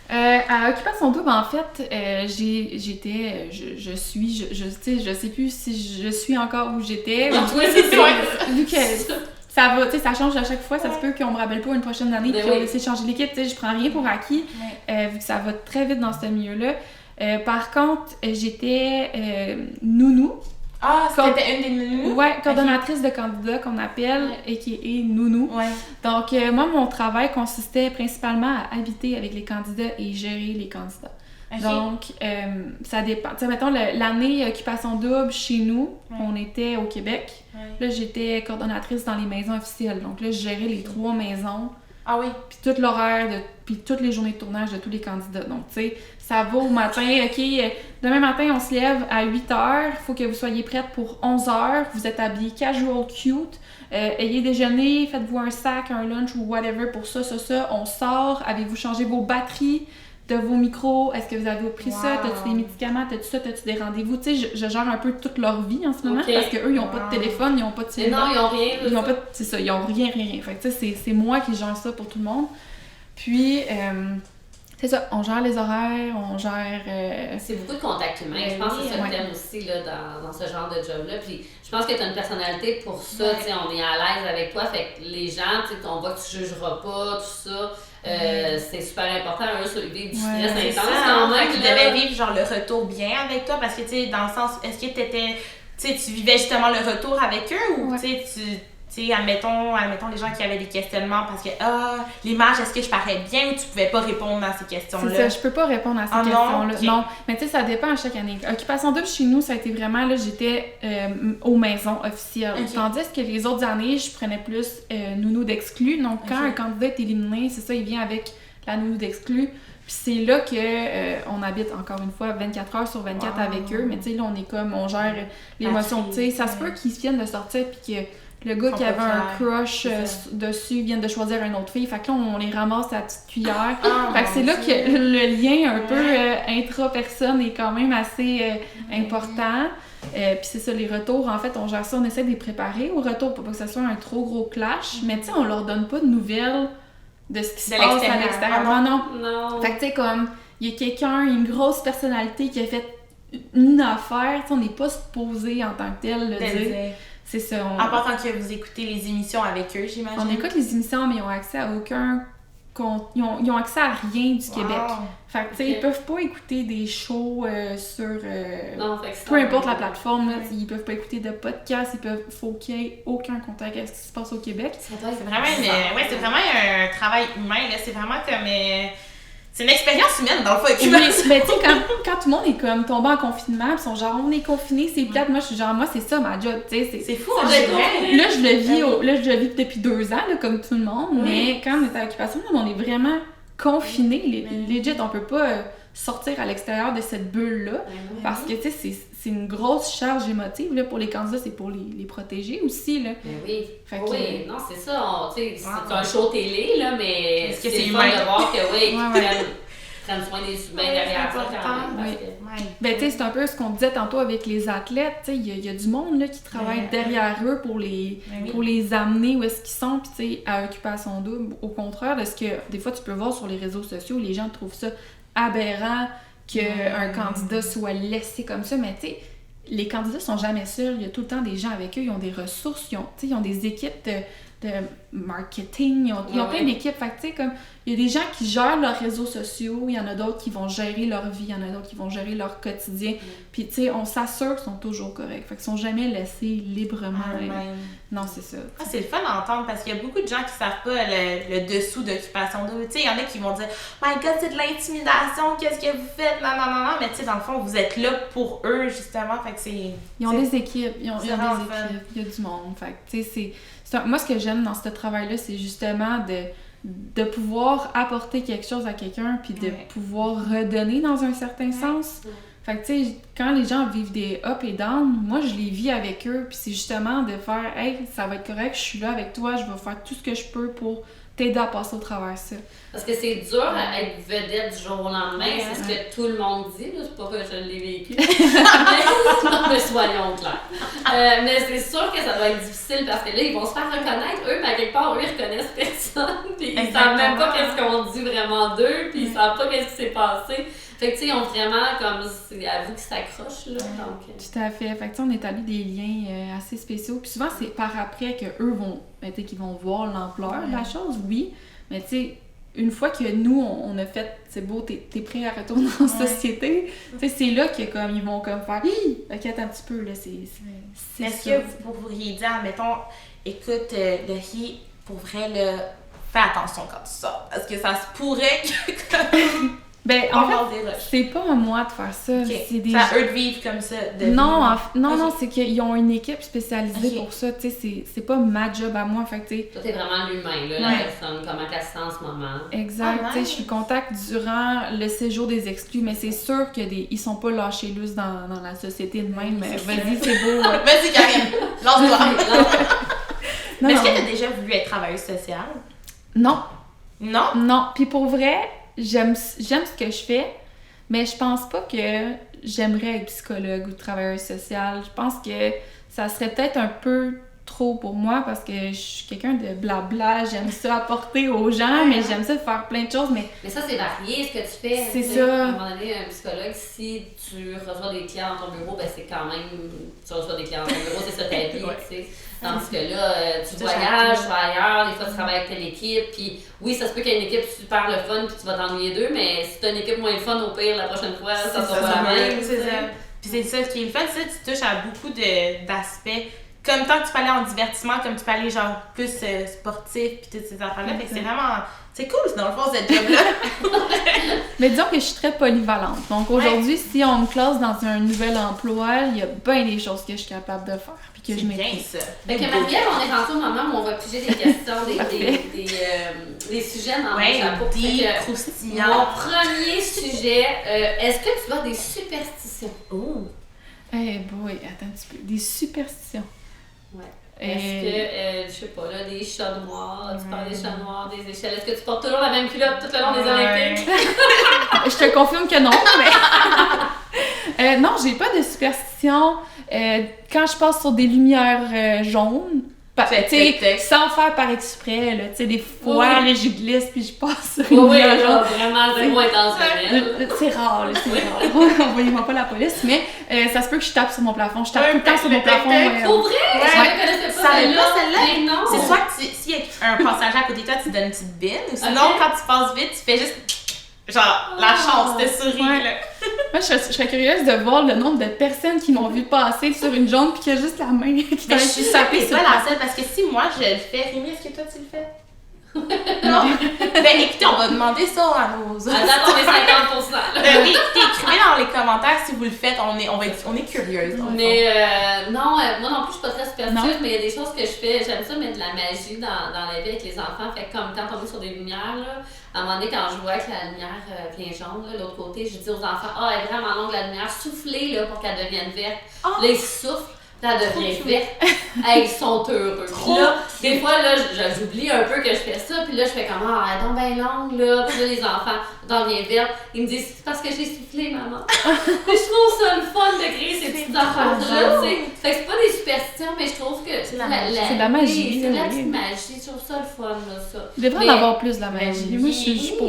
À Occupation Double, en fait, j'étais, je sais plus si je suis encore où j'étais. Oui, c'est ça. Vu que ça va, tu sais, ça change à chaque fois, ça se peut qu'on me rappelle pas une prochaine année, puis on va essayer de changer l'équipe, tu sais, je prends rien pour acquis, vu que ça va très vite dans ce milieu-là. Par contre, j'étais nounou. Ah, c'était une des nounous? Ouais, coordonnatrice de candidats qu'on appelle, a.k.a. nounou. Ouais. Donc, moi, mon travail consistait principalement à habiter avec les candidats et gérer les candidats. Okay. Donc, ça dépend. Tu sais, mettons, l'année Occupation Double, chez nous, on était au Québec. Là, j'étais coordonnatrice dans les maisons officielles. Donc là, je gérais les 3 maisons. Ah oui? Puis tout l'horaire, puis toutes les journées de tournage de tous les candidats. Donc, tu sais, ça va au matin. OK, demain matin, on se lève à 8h. Il faut que vous soyez prête pour 11h. Vous êtes habillés casual cute. Ayez déjeuné, faites-vous un sac, un lunch ou whatever pour ça. On sort. Avez-vous changé vos batteries de vos micros? Est-ce que vous avez pris ça? T'as-tu des médicaments? T'as-tu ça? T'as-tu des rendez-vous? Tu sais, je gère un peu toute leur vie en ce moment parce qu'eux, ils n'ont pas de téléphone, ils n'ont pas de cellulaire. Non, ils n'ont rien. Ils n'ont pas, c'est ça, ils n'ont rien. Fait que tu sais, c'est moi qui gère ça pour tout le monde. Puis, C'est ça, on gère les horaires, on gère... C'est beaucoup de contact humain. Je pense que c'est ça que t'aimes aussi là, dans ce genre de job-là. Puis je pense que tu as une personnalité pour ça. On est à l'aise avec toi. Fait que les gens, on voit que tu jugeras pas, tout ça. C'est super important. Eux, ça vivre du stress intense quand même. Tu devais vivre genre le retour bien avec toi parce que, tu sais, dans le sens, est-ce que tu vivais justement le retour avec eux ou admettons les gens qui avaient des questionnements parce que l'image, est-ce que je parais bien ou tu pouvais pas répondre à ces questions-là? C'est ça, je peux pas répondre à ces questions-là. Okay. Non, mais tu sais, ça dépend à chaque année. Occupation double chez nous, ça a été vraiment, là, j'étais aux maisons officielles. Okay. Tandis que les autres années, je prenais plus nounou d'exclus. Donc, quand un candidat est éliminé, c'est ça, il vient avec la nounou d'exclus. Puis c'est là que on habite, encore une fois, 24 heures sur 24 avec eux. Mais tu sais, là, on gère l'émotion. Tu sais, ça se peut qu'ils viennent de sortir puis que le gars qui avait un crush dessus vient de choisir une autre fille. Fait que là, on les ramasse à la petite cuillère. Fait que c'est là que le lien un peu intra-personne est quand même assez important. Puis c'est ça, les retours, en fait, on gère ça, on essaie de les préparer au retour pour pas que ce soit un trop gros clash. Mais tu sais, on leur donne pas de nouvelles de ce qui se passe à l'extérieur. Non. Fait que tu sais, comme, il y a quelqu'un, une grosse personnalité qui a fait une affaire, tu sais, on n'est pas supposé en tant que tel le dire. C'est ça. En partant que vous écoutez les émissions avec eux, j'imagine. On écoute les émissions, mais ils ont accès à aucun ils ont accès à rien du Québec. Fait que, tu sais, ils peuvent pas écouter des shows sur... non, peu importe la plateforme, là, ils peuvent pas écouter de podcasts, faut qu'il y ait aucun contact avec ce qui se passe au Québec. C'est vraiment un travail humain, là. C'est vraiment comme... c'est une expérience humaine, dans le fond. Oui, mais tu sais, quand tout le monde est comme tombé en confinement, pis sont genre, on est confinés, c'est plate. Moi, je suis genre, moi, c'est ça ma job, tu sais. C'est fou, là, je le vis depuis 2 ans, là, comme tout le monde. Mais quand on est à l'occupation, on est vraiment confinés. Legit, on peut pas sortir à l'extérieur de cette bulle-là. Parce que, tu sais, c'est une grosse charge émotive, là, pour les candidats, c'est pour les protéger aussi, là. Oui. Fait que, non, c'est ça. Tu sais, c'est un show télé, là, mais c'est fun de voir que, prennent soin des humains derrière ça quand même. Ben, tu sais, c'est un peu ce qu'on disait tantôt avec les athlètes. Tu sais, il y a du monde là, qui travaille derrière eux pour les amener où est-ce qu'ils sont. Puis, tu sais, à Occupation double, au contraire de ce que des fois tu peux voir sur les réseaux sociaux, les gens trouvent ça aberrant qu'un candidat soit laissé comme ça. Mais, tu sais, les candidats sont jamais seuls. Il y a tout le temps des gens avec eux. Ils ont des ressources. Ils ont des équipes de marketing, ils ont plein d'équipes. Fait que, tu sais, comme, il y a des gens qui gèrent leurs réseaux sociaux, il y en a d'autres qui vont gérer leur vie, il y en a d'autres qui vont gérer leur quotidien. Puis, tu sais, on s'assure qu'ils sont toujours corrects. Fait qu'ils sont jamais laissés librement. Non, c'est ça. C'est le fun d'entendre parce qu'il y a beaucoup de gens qui savent pas le dessous d'Occupation double. Tu sais, il y en a qui vont dire « My God, c'est de l'intimidation, qu'est-ce que vous faites? » Non. Mais tu sais, dans le fond, vous êtes là pour eux, justement. Fait que c'est... Ils ont des équipes, il y a du monde. Fait que, tu sais, moi, ce que j'aime dans ce travail-là, c'est justement de pouvoir apporter quelque chose à quelqu'un puis de pouvoir redonner dans un certain sens. Fait que, tu sais, quand les gens vivent des up et down, moi, je les vis avec eux puis c'est justement de faire « Hey, ça va être correct, je suis là avec toi, je vais faire tout ce que je peux pour t'aider à passer au travers de ça. » Parce que c'est dur à être vedette du jour au lendemain, c'est ce que tout le monde dit, là. C'est pas que je l'ai vécu. mais soyons clairs. Mais c'est sûr que ça va être difficile parce que là, ils vont se faire reconnaître, eux, mais à quelque part, eux, ils reconnaissent personne, puis ils savent même pas qu'est-ce qu'on dit vraiment d'eux, puis ils savent pas qu'est-ce qui s'est passé. Fait que, tu sais, ils ont vraiment, comme, c'est à vous qui s'accrochent, là, donc... Tout à fait. Fait que, tu sais, on établit des liens assez spéciaux. Puis souvent, c'est par après qu'eux vont, qu'ils vont voir l'ampleur de la chose, oui. Mais, tu sais, une fois que nous, on a fait, c'est beau, t'es prêt à retourner en société, tu sais, c'est là que, comme, ils vont, comme, faire, ok, attends un petit peu, là, c'est Est-ce que vous pourriez dire, mettons, écoute, Laurie, pour vrai, là, fais attention quand tu sors, parce que ça se pourrait que... Ben, en fait, c'est pas à moi de faire ça. Okay. C'est des... C'est à eux de vivre comme ça. Non, c'est qu'ils ont une équipe spécialisée pour ça. Tu sais, c'est pas ma job à moi. Fait que, tu sais... Toi, t'es vraiment l'humain, là, la personne, comment elle se sent en ce moment. Exact. Tu sais, je suis contact durant le séjour des exclus, mais c'est sûr qu'ils sont pas lâchés loose dans la société de même. Mais vas-y, c'est beau. Vas-y, Karine, lance-toi. Mais est-ce que t'as déjà voulu être travailleuse sociale? Non. Non? Non. Puis pour vrai... J'aime ce que je fais, mais je pense pas que j'aimerais être psychologue ou travailleuse sociale. Je pense que ça serait peut-être un peu trop pour moi parce que je suis quelqu'un de blabla, j'aime ça apporter aux gens, mais j'aime ça faire plein de choses, mais ça, c'est varié ce que tu fais. C'est ça. À un moment donné, un psychologue, si tu reçois des clients dans ton bureau, ben c'est quand même... Tu reçois des clients dans ton bureau, c'est ça ta vie, tu sais. Tandis que là, tu voyages, tu vas ailleurs, des fois tu travailles avec telle équipe, puis oui, ça se peut qu'il y ait une équipe super le fun, puis tu vas t'ennuyer d'eux, mais si t'as une équipe moins le fun, au pire, la prochaine fois, ça sera pas la même. C'est ça. Puis c'est ça, ce qui est le fun, c'est que tu touches à beaucoup d'aspects. Comme tant que tu peux aller en divertissement, comme tu peux aller genre plus sportif, puis toutes ces affaires-là. Fait que c'est vraiment... C'est cool, dans le fond, cette job-là. Mais disons que je suis très polyvalente. Donc aujourd'hui, si on me classe dans un nouvel emploi, il y a bien des choses que je suis capable de faire. Puis que je maîtrise. C'est bien ça. Fait que Marie-Ève, on est rendu au moment où on va piger des questions, des sujets dans mon chapeau. Des croustillants. Mon premier sujet, est-ce que tu as des superstitions? Oh! Eh boy, attends un petit peu. Des superstitions. Ouais. Est-ce que, je sais pas, là, des chats noirs, tu parles des chats noirs, des échelles, est-ce que tu portes toujours la même culotte tout le long des Olympiques? Je te confirme que non, mais... non, j'ai pas de superstition. Quand je passe sur des lumières jaunes, sans faire par exprès, là, tu sais, des fois, là, je glisse puis je passe sur une lumière jaune. Vraiment, c'est moins intentionnel. C'est rare, là, c'est rare. Envoyez-moi pas la police, mais ça se peut que je tape sur mon plafond. Je tape tout le temps sur mon plafond. Pour vrai? Je ne connaissais pas celle-là. C'est soit que s'il y a un passager à côté de toi, tu donnes une petite bine, ou sinon, quand tu passes vite, tu fais juste... Genre, la chance de sourire, là. Moi, je serais curieuse de voir le nombre de personnes qui m'ont vu passer sur une jaune puis qu'il y a juste la main qui je suis sapée, c'est pas la seule, parce que si moi, je le fais, Rémi, est-ce que toi, tu le fais? Non? Ben, écoutez, on va demander ça à nos autres. Attends, on est 50%. Oui, écrivez dans les commentaires si vous le faites, on est curieuse. Mais non, moi non plus, je suis pas très superstitieuse, mais il y a des choses que je fais. J'aime ça mettre de la magie dans la vie avec les enfants. Fait que comme quand on est sur des lumières, là, à un moment donné, quand je vois que la lumière vient jaune, de l'autre côté, je dis aux enfants, elle est vraiment longue la lumière, soufflez là, pour qu'elle devienne verte. Là, ils soufflent. Ça devient verte. Ils sont heureux. Là, des fois, là, j'oublie un peu que je fais ça, puis là, je fais comme, elle est donc bien longue, là. Puis là, les enfants deviennent vertes. Ils me disent, c'est parce que j'ai soufflé, maman. Puis je trouve ça le fun de créer ces petites affaires-là, tu sais. Fait que c'est pas des superstitions, mais je trouve que c'est de la magie. C'est de la petite magie. Je trouve ça le fun, là, ça. Il devrait en avoir plus de la magie. Moi, je suis pas.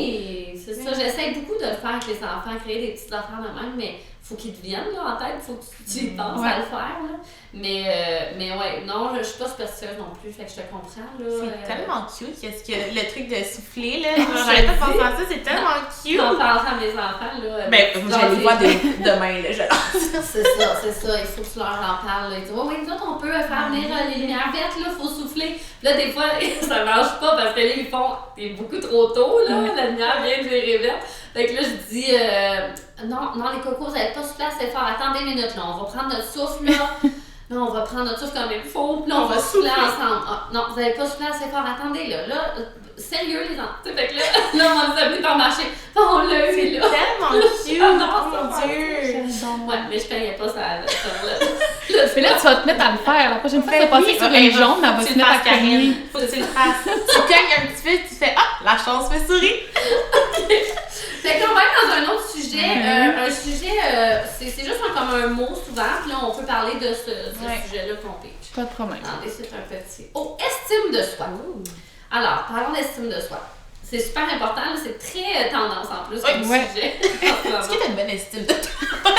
C'est ça. J'essaie beaucoup de le faire avec les enfants, créer des petites affaires de même, mais faut qu'ils te viennent là, en tête, faut que tu y penses à le faire. Là. Mais ouais, non, je suis pas superstitieuse non plus, fait que je te comprends. C'est tellement cute, qu'est-ce que le truc de souffler, là. J'arrête pas de penser à ça, c'est tellement cute. En parlant à mes enfants, là. Ben, je les vois demain, là, c'est ça, il faut que tu leur en parles. Ils disent, oui, nous autres, on peut faire venir les lumières vertes, là, faut souffler. Puis là, des fois, ça marche pas parce que là, ils font, c'est beaucoup trop tôt, là, la lumière vient de virer verte. Fait que là, je dis, non, les cocos, vous n'avez pas soufflé assez fort. Attendez une minute, là, on va prendre notre souffle, là. Non, on va prendre notre souffle comme il faut, puis là, on va souffler ensemble. Non, vous n'avez pas soufflé assez fort. Attendez, là, sérieux, les enfants. Fait que là, on nous a mis par marcher. On l'a eu, là. C'est tellement cute, mon Dieu. Ouais, mais je payais pas ça. Mais là, tu vas te mettre à le faire. La prochaine fois que tu vas passer sur une jaune, elle va se mettre à cogner. Faut que tu le fasses. Tu cognes un petit peu, tu fais la chance me sourit. Fait qu'on va être dans un autre sujet. Un sujet, c'est juste comme un mot souvent, puis là, on peut parler de ce sujet-là qu'on pitch. Pas de problème. Attendez, c'est un petit. Estime de soi. Alors, parlons d'estime de soi. C'est super important, là, c'est très tendance en plus comme sujet. Est-ce que tu as une bonne estime de toi?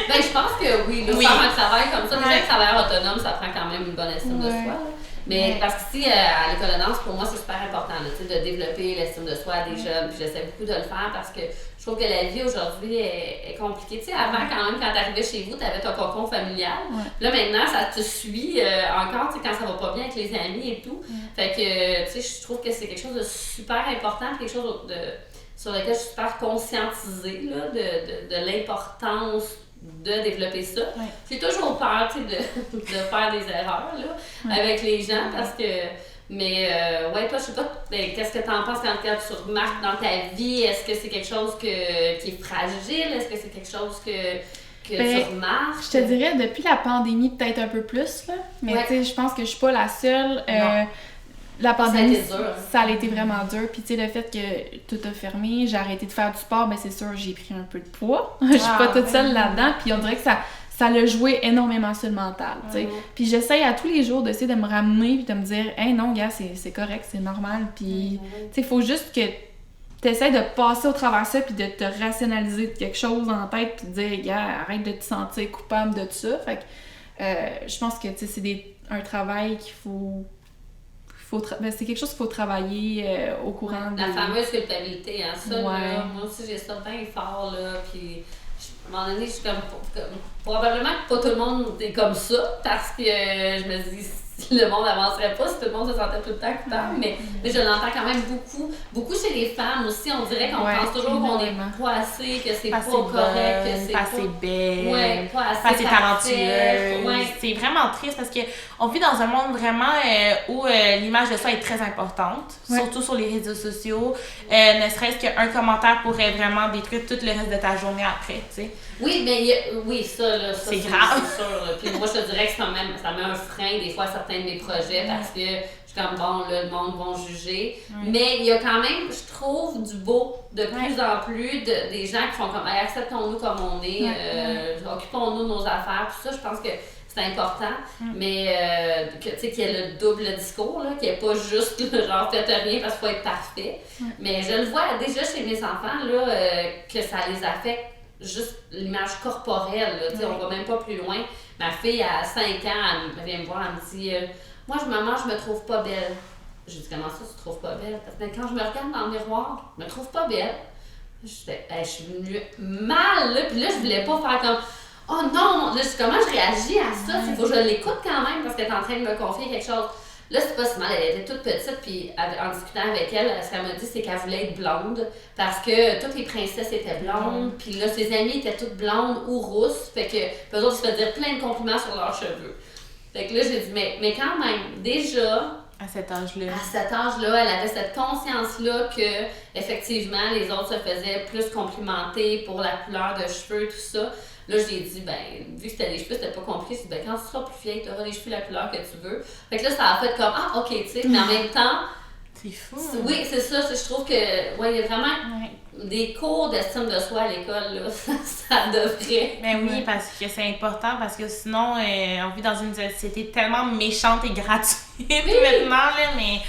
Ben, je pense que oui. Faire un travail comme ça, déjà, un travail autonome, ça prend quand même une bonne estime de soi. Là. Mais parce qu'ici, à l'école de danse, pour moi, c'est super important là, de développer l'estime de soi des jeunes. Puis j'essaie beaucoup de le faire parce que je trouve que la vie aujourd'hui est compliquée. Tu sais, avant, quand même, quand tu arrivais chez vous, tu avais ton cocon familial. Là, maintenant, ça te suit encore, tu sais, quand ça va pas bien avec les amis et tout. Fait que, tu sais, je trouve que c'est quelque chose de super important, quelque chose sur lequel je suis super conscientisée là, de l'importance de développer ça. J'ai toujours peur, tu sais, de faire des erreurs là, avec les gens parce que... Mais toi, je sais pas, qu'est-ce que tu en penses quand tu remarques dans ta vie? Est-ce que c'est quelque chose qui est fragile? Est-ce que c'est quelque chose que tu remarques? Je te dirais, depuis la pandémie, peut-être un peu plus, là. Mais tu sais, je pense que je suis pas la seule. La pandémie, ça a été vraiment dur. Puis tu sais, le fait que tout a fermé, j'ai arrêté de faire du sport, ben c'est sûr, j'ai pris un peu de poids. Je suis pas toute seule là-dedans. Puis on dirait que ça ça l'a joué énormément sur le mental, tu sais. Puis j'essaye à tous les jours d'essayer de me ramener puis de me dire « Hey, non, gars, c'est correct, c'est normal. » Puis, tu sais, il faut juste que t'essaies de passer au travers de ça puis de te rationaliser de quelque chose dans la tête puis de dire « Gars, arrête de te sentir coupable de tout ça. » Fait que je pense que, tu sais, c'est un travail qu'il faut... c'est quelque chose qu'il faut travailler au courant La fameuse culpabilité, hein, ça, ouais. là, moi aussi j'ai ça bien fort, là, puis à un moment donné, je suis comme probablement que pas tout le monde est comme ça, parce que je me dis, si le monde n'avancerait pas, si tout le monde se sentait tout le temps coupable, mais je l'entends quand même beaucoup chez les femmes aussi, on dirait qu'on pense toujours qu'on n'est pas assez, que c'est pas correct, que c'est pas assez belle, pas assez talentueuse. C'est vraiment triste parce que on vit dans un monde vraiment où l'image de soi est très importante, surtout sur les réseaux sociaux. Ne serait-ce qu'un commentaire pourrait vraiment détruire tout le reste de ta journée après, tu sais. Oui, mais ça c'est grave. C'est sûr. Là. Puis moi, je te dirais que ça met un frein des fois à certains de mes projets parce que je suis comme, bon, là, le monde va juger. Mais il y a quand même, je trouve, du beau de plus en plus des gens qui font comme, hey, acceptons-nous comme on est, occupons-nous de nos affaires. Puis ça, je pense que c'est important, mais tu sais, qu'il y ait le double discours, là, qu'il n'y ait pas juste le genre faites rien parce qu'il faut être parfait. Mais je le vois déjà chez mes enfants, là, que ça les affecte. Juste l'image corporelle, là, on va même pas plus loin. Ma fille, à 5 ans, elle vient me voir, elle me dit moi, maman, je me trouve pas belle. J'ai dit, comment ça, tu te trouves pas belle? Parce que quand je me regarde dans le miroir, je me trouve pas belle. Je suis venue mal, là, puis là, je voulais pas faire comme oh non, là, comment je réagis à ça? Il faut que je l'écoute quand même parce qu'elle est en train de me confier quelque chose. Là, c'est pas si mal, elle était toute petite, puis en discutant avec elle, ce qu'elle m'a dit, c'est qu'elle voulait être blonde, parce que toutes les princesses étaient blondes, puis là, ses amies étaient toutes blondes ou rousses, fait que eux autres se faisaient dire plein de compliments sur leurs cheveux. Fait que là, j'ai dit, mais quand même, déjà, à cet âge-là, elle avait cette conscience-là que, effectivement, les autres se faisaient plus complimenter pour la couleur de cheveux, tout ça. Là, j'ai dit, vu que c'était des cheveux, c'était pas compliqué. J'ai dit, quand tu seras plus vieille, tu auras les cheveux la couleur que tu veux. Fait que là, ça a fait comme, ok, tu sais, mais en même temps. C'est fou. Oui, c'est ça. Je trouve que, il y a vraiment des cours d'estime de soi à l'école, là. Ça devrait. Ben oui, parce que c'est important, parce que sinon, on vit dans une société tellement méchante et gratuite maintenant, là, mais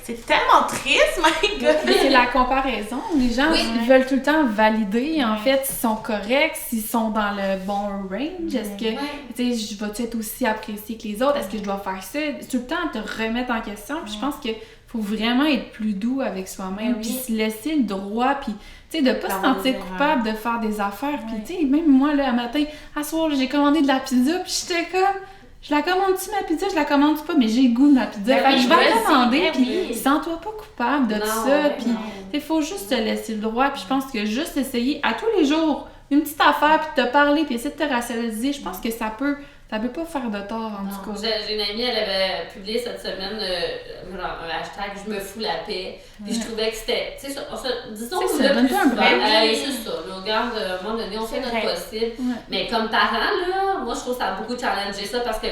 c'est tellement triste, my God! Mais c'est la comparaison. Les gens ils veulent tout le temps valider, en fait, s'ils sont corrects, s'ils sont dans le bon range. Est-ce que, tu sais, je vais-tu être aussi appréciée que les autres? Est-ce que je dois faire ça? Tout le temps, te remettre en question. Puis je pense que faut vraiment être plus doux avec soi-même, puis se laisser le droit, puis tu sais, de pas se sentir coupable de faire des affaires. Puis tu sais, même moi, là, un matin, à soir, j'ai commandé de la pizza, puis j'étais comme, je la commande-tu ma pizza? Je la commande pas, mais j'ai le goût de ma pizza. Fait que je vais la commander, puis sens-toi pas coupable de ça. Puis il faut juste te laisser le droit, puis je pense que juste essayer à tous les jours une petite affaire, puis te parler, puis essayer de te rationaliser, je pense que ça peut pas faire de tort, en tout cas. J'ai une amie, elle avait publié cette semaine un hashtag « Je me fous la paix ». Puis je trouvais que c'était, tu sais, disons c'est le ça, plus souvent. c'est ça. Là, regarde, à un moment donné, on fait notre possible. Mais comme parent, là, moi, je trouve que ça a beaucoup challengé ça parce que,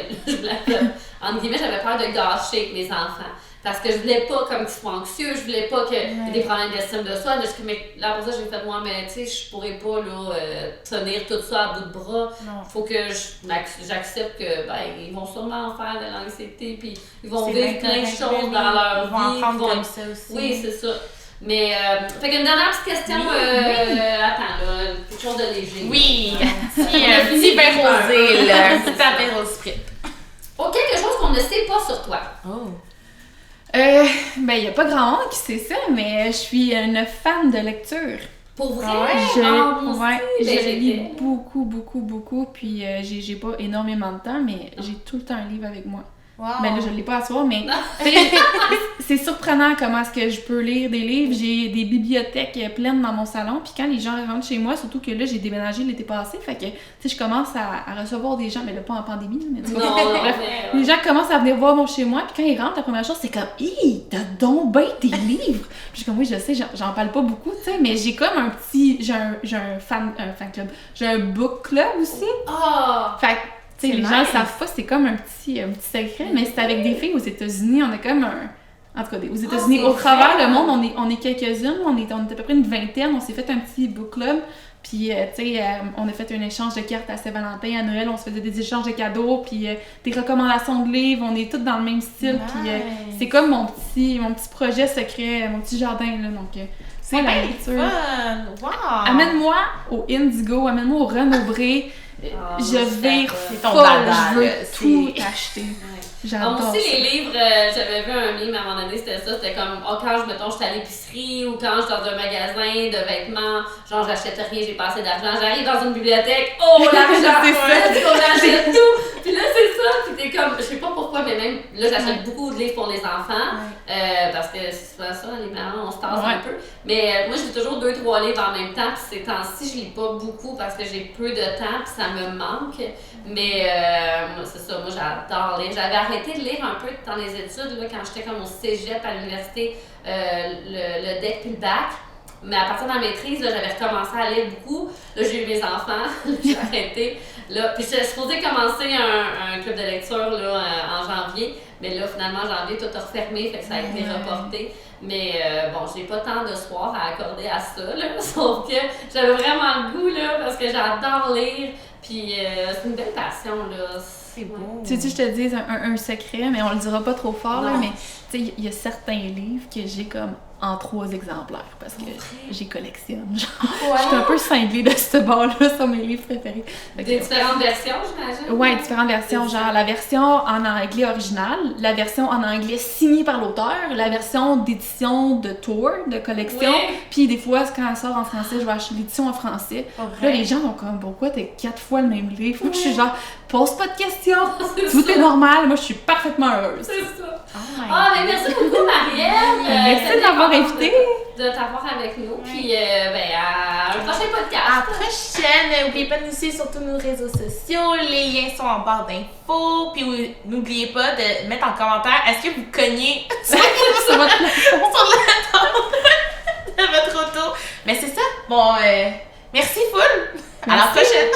entre guillemets, j'avais peur de gâcher mes enfants. Parce que je voulais pas comme qu'ils soient anxieux, je voulais pas qu'il y ait des problèmes d'estime de soi. Mais là, pour ça, j'ai fait moi, mais tu sais, je pourrais pas là, tenir tout ça à bout de bras. Faut que j'accepte que ils vont sûrement faire de l'anxiété, puis ils vont vivre plein de choses dans leur vie. Ils vont apprendre comme ça aussi. Oui, c'est ça. Mais, fait qu'une dernière petite question, attends, là, quelque chose de léger. Oui, un petit verre rosé, là, un petit apéro sprit. Oh, quelque chose qu'on ne sait pas sur toi. Oh. Il n'y a pas grand monde qui sait ça, mais je suis une fan de lecture. Pour vrai? Je lis beaucoup, puis j'ai pas énormément de temps, mais j'ai tout le temps un livre avec moi. Wow. Ben là, je l'ai pas à soir, mais c'est surprenant comment est-ce que je peux lire des livres. J'ai des bibliothèques pleines dans mon salon, puis quand les gens rentrent chez moi, surtout que là, j'ai déménagé l'été passé, fait que, tu sais, je commence à recevoir des gens, mais là, pas en pandémie, mais tu vois. Bref, les gens commencent à venir voir chez moi, puis quand ils rentrent, la première chose, c'est comme « Hi, t'as donc ben des livres! » Puis je suis comme « Oui, je sais, j'en parle pas beaucoup, tu sais, mais j'ai comme un petit... J'ai un fan club. J'ai un book club aussi. Fait que, tu sais, les gens le savent pas, c'est comme un petit secret, mais c'est avec des filles aux États-Unis, on a comme en tout cas, aux États-Unis, au travers le monde, on est quelques-unes, on est à peu près une vingtaine, on s'est fait un petit book club, Puis, tu sais, on a fait un échange de cartes à Saint-Valentin, à Noël, on se faisait des échanges de cadeaux, puis des recommandations de livres, on est tous dans le même style. Puis, c'est comme mon petit projet secret, mon petit jardin, là. Donc, c'est la lecture. Wow! Amène-moi au Indigo, amène-moi au Renaud-Bré. Je vais folle, je veux tout acheter. J'adore ça. Aussi, les livres, j'avais vu un meme à un moment donné, c'était ça, c'était comme, quand j'étais à l'épicerie ou quand je suis dans un magasin de vêtements, genre j'achète rien, j'ai pas assez d'argent, j'arrive dans une bibliothèque, l'argent, c'est ça, on achète tout! Puis là, c'est ça, puis t'es comme, je sais pas pourquoi, mais même, là, j'achète beaucoup de livres pour les enfants, parce que c'est souvent ça, les parents, on se tasse un peu, mais moi, j'ai toujours 2-3 livres en même temps, puis ces temps-ci, je lis pas beaucoup parce que j'ai peu de temps, puis ça me manque. Mais c'est ça, moi j'adore lire. J'avais arrêté de lire un peu dans les études là, quand j'étais comme au cégep à l'université, le DEC puis le bac. Mais à partir de ma maîtrise, là, j'avais recommencé à lire beaucoup. Là, j'ai eu mes enfants, j'ai arrêté. Là, puis j'étais supposée commencer un club de lecture là, en janvier. Mais là, finalement, janvier, tout a refermé, fait que ça a été reporté. Mais bon, j'ai pas tant de soir à accorder à ça, là. Sauf que j'avais vraiment le goût, là, parce que j'adore lire. Puis c'est une belle passion, là. C'est beau. Tu sais, je te dis un secret, mais on le dira pas trop fort, là, mais tu sais, il y a certains livres que j'ai comme en 3 exemplaires parce que j'y collectionne. Je suis un peu cinglée de ce bord-là sur mes livres préférés. Des différentes versions, j'imagine? Oui, différentes versions. Genre la version en anglais original, la version en anglais signée par l'auteur, la version d'édition de tour, de collection. Puis des fois, quand elle sort en français, je vais acheter l'édition en français. Là, les gens sont comme, pourquoi t'as 4 fois le même livre? Moi, je suis genre, pose pas de questions. Tout est normal. Moi, je suis parfaitement heureuse. C'est ça. Mais merci beaucoup, Marielle. Merci de m'avoir invitée. De t'avoir avec nous. Puis, à un prochain podcast. À la prochaine. N'oubliez pas de nous suivre sur tous nos réseaux sociaux. Les liens sont en barre d'infos. Puis, n'oubliez pas de mettre en commentaire est-ce que vous cognez sur la tombe de votre auto. Mais c'est ça. Bon, merci full. À la prochaine.